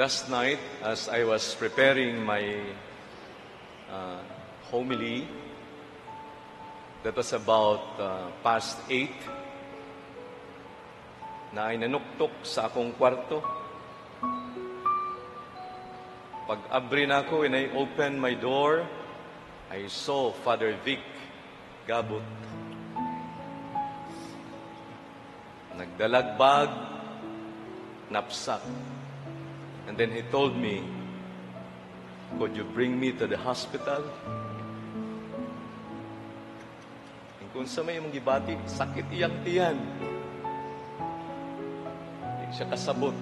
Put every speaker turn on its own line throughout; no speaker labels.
Last night, as I was preparing my homily, that was about past 8, na ay nanuktok sa akong kwarto. Pag-abri na ako, when I opened my door, I saw Father Vic Gabot. Nagdalag bag, knapsack. And then he told me, could you bring me to the hospital? And kung sa may mong gibati, sakit iyang tiyan. Hindi siya kasabot.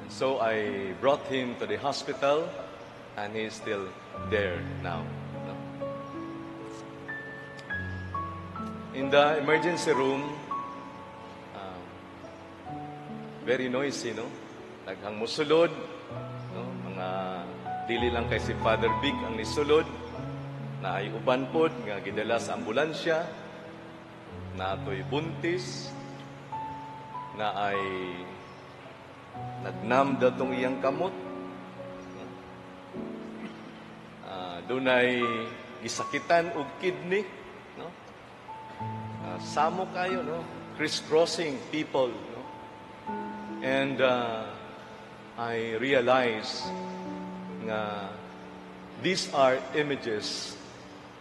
So I brought him to the hospital, and he's still there now. In the emergency room, very noisy, no? Naghang musulod, no? Mga dili lang kay si Father Big ang nisulod, na ay uban pod nga gidala sa ambulansya, na ato'y buntis, na ay nagnam datong iyang kamot, dunay gisakitan og kidney, no? Samo kayo, no? Crisscrossing people, no? And I realize nga these are images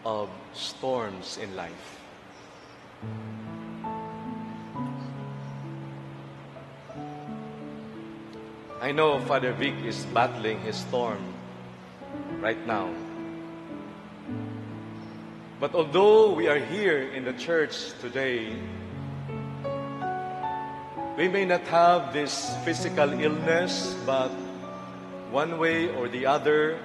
of storms in life. I know Father Vic is battling his storm right now. But although we are here in the church today, we may not have this physical illness, but one way or the other,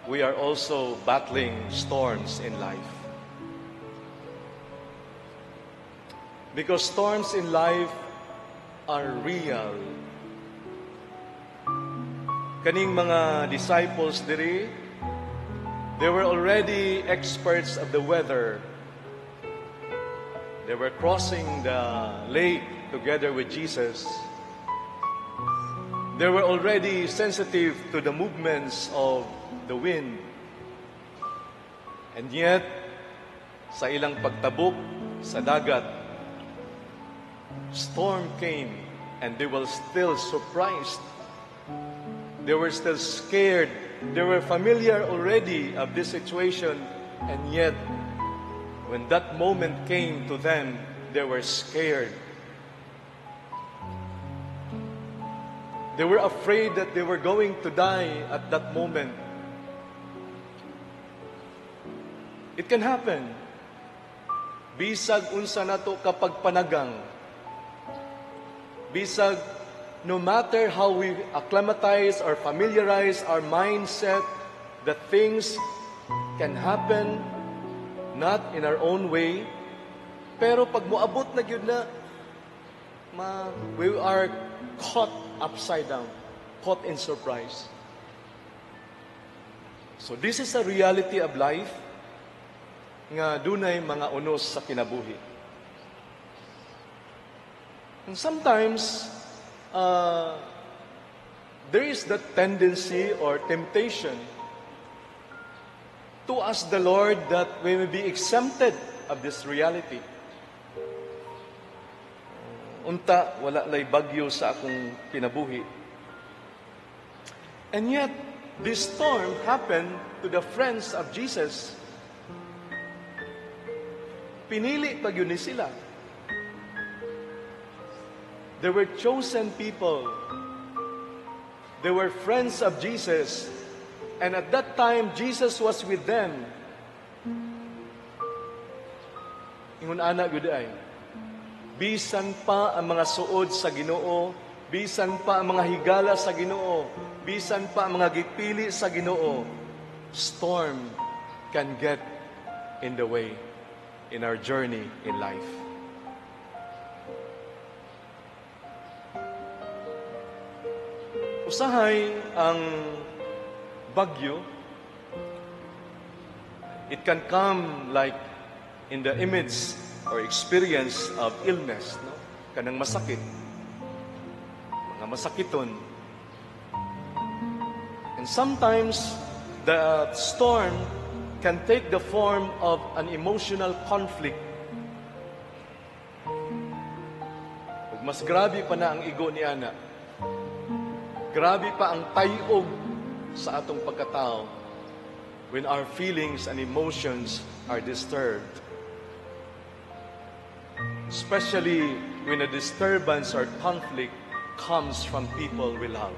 we are also battling storms in life. Because storms in life are real. Kaning mga disciples diri, they were already experts of the weather. They were crossing the lake together with Jesus. They were already sensitive to the movements of the wind. And yet, sa ilang pagtabok sa dagat, storm came and they were still surprised. They were still scared. They were familiar already of this situation, and yet, when that moment came to them, they were scared. They were afraid that they were going to die at that moment. It can happen. Bisag unsa nato kapag panagang. Bisag no matter how we acclimatize or familiarize our mindset that things can happen not in our own way, pero pag moabot na gyud na, we are caught upside down, caught in surprise. So this is a reality of life nga dunay mga unos sa kinabuhi. And sometimes there is that tendency or temptation to ask the Lord that we may be exempted of this reality. Unta, wala lay bagyo sa akong kinabuhi. And yet, this storm happened to the friends of Jesus. Pinili pag yun ni sila. They were chosen people. They were friends of Jesus. And at that time, Jesus was with them. Ingon ana gud ay. Bisan pa ang mga suod sa Ginoo, bisan pa ang mga higala sa Ginoo, bisan pa ang mga gipili sa Ginoo, storm can get in the way in our journey in life. Usahay ang bagyo, it can come like in the image or experience of illness, no? Kanang masakit. nga masakiton. And sometimes, the storm can take the form of an emotional conflict. Ug mas grabe pa na ang igo ni Ana. Grabe pa ang tayog sa atong pagkatao when our feelings and emotions are disturbed. Especially when a disturbance or conflict comes from people we love.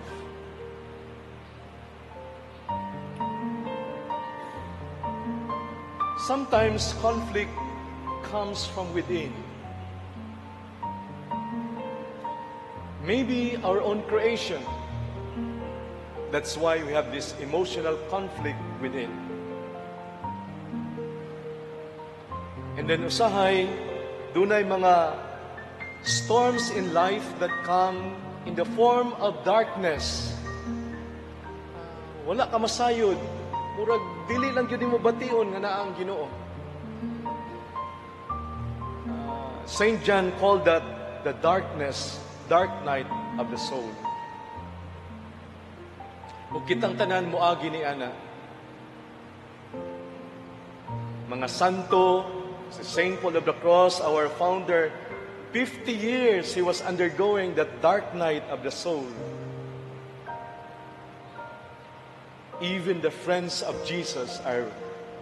Sometimes conflict comes from within. Maybe our own creation. That's why we have this emotional conflict within. And then usahay, dunay mga storms in life that come in the form of darkness. Wala ka masayod. Murag dili lang gyud mo bation nga naa ang Ginoo. Saint John called that the dark night of the soul. Ug kitang tanan moagi ni ana. Mga santo, si Saint Paul of the Cross, our founder, 50 years he was undergoing that dark night of the soul. Even the friends of Jesus are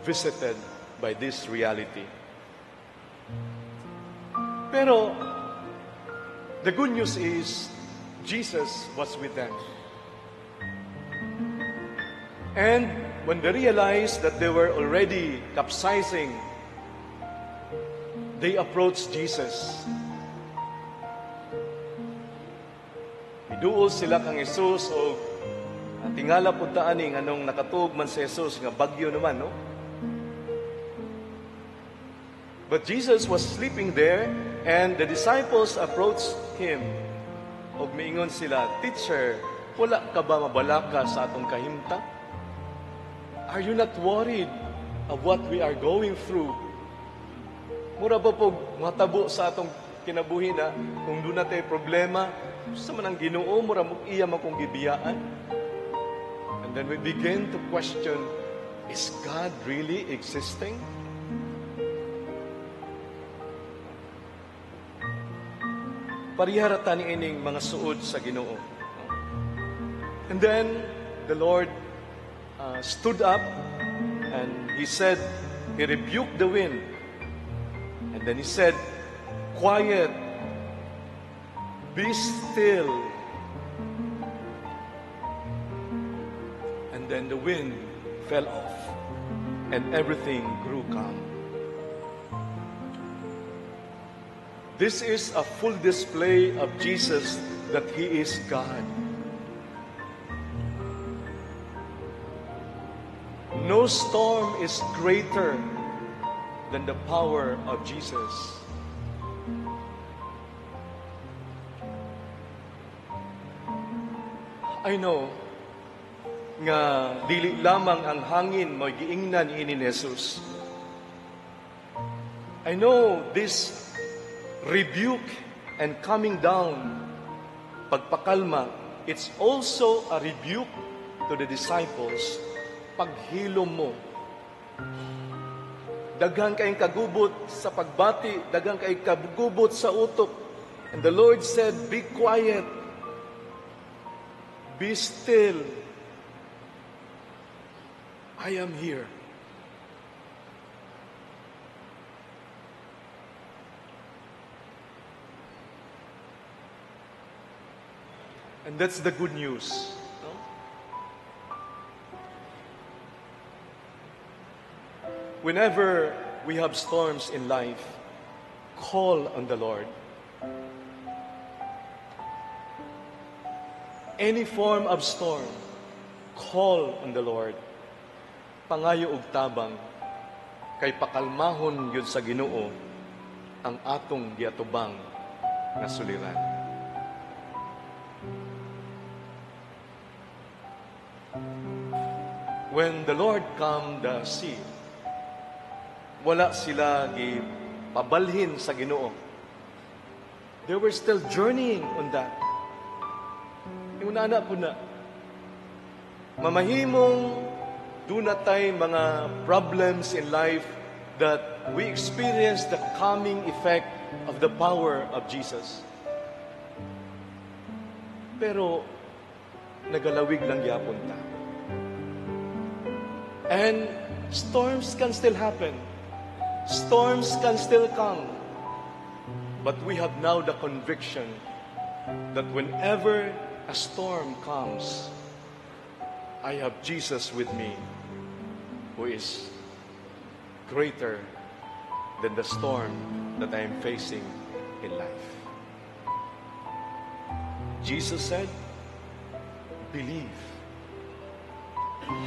visited by this reality. Pero, the good news is, Jesus was with them. And when they realized that they were already capsizing, they approached Jesus. Iduol sila kang Jesus o tingala po taaning anong nakatuog man si Jesus nga bagyo naman, no? But Jesus was sleeping there and the disciples approached him. Og miingon sila, "Teacher, wala ka ba mabalaka sa atong kahimta? Are you not worried of what we are going through?" Mura ba po matabo sa atong kinabuhi na kung doon natin problema, sa man ang Ginoo, mura mo iya makong gibiyaan? And then we begin to question, is God really existing? Pariharata ni ining mga suod sa Ginoo. And then the Lord stood up and he said, he rebuked the wind. And then he said, "Quiet, be still." And then the wind fell off and everything grew calm. This is a full display of Jesus that He is God. No storm is greater than the power of Jesus. I know nga dili lamang ang hangin mo giingnan ini ni Jesus. I know this rebuke and coming down, pagpakalma, it's also a rebuke to the disciples. Paghilom mo. Daghang kayong kagubot sa pagbati, daghang kayong kagubot sa utok. And the Lord said, "Be quiet. Be still. I am here." And that's the good news. No? Whenever we have storms in life, call on the Lord. Any form of storm, call on the Lord. Pangayo og tabang, kay pakalmahon yun sa Ginoo ang atong giatubang nga suliran. When the Lord calmed the sea, wala sila gipabalhin sa Ginoo. They were still journeying on that. Ingon ana po na, mamahimong dunatay mga problems in life that we experience the calming effect of the power of Jesus. Pero nagalawig lang yapon ta. And storms can still happen. Storms can still come. But we have now the conviction that whenever a storm comes, I have Jesus with me, who is greater than the storm that I am facing in life. Jesus said, believe.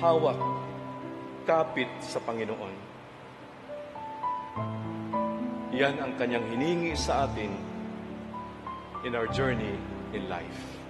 Hawak, kapit sa Panginoon. Yan ang kanyang hiningi sa atin in our journey in life.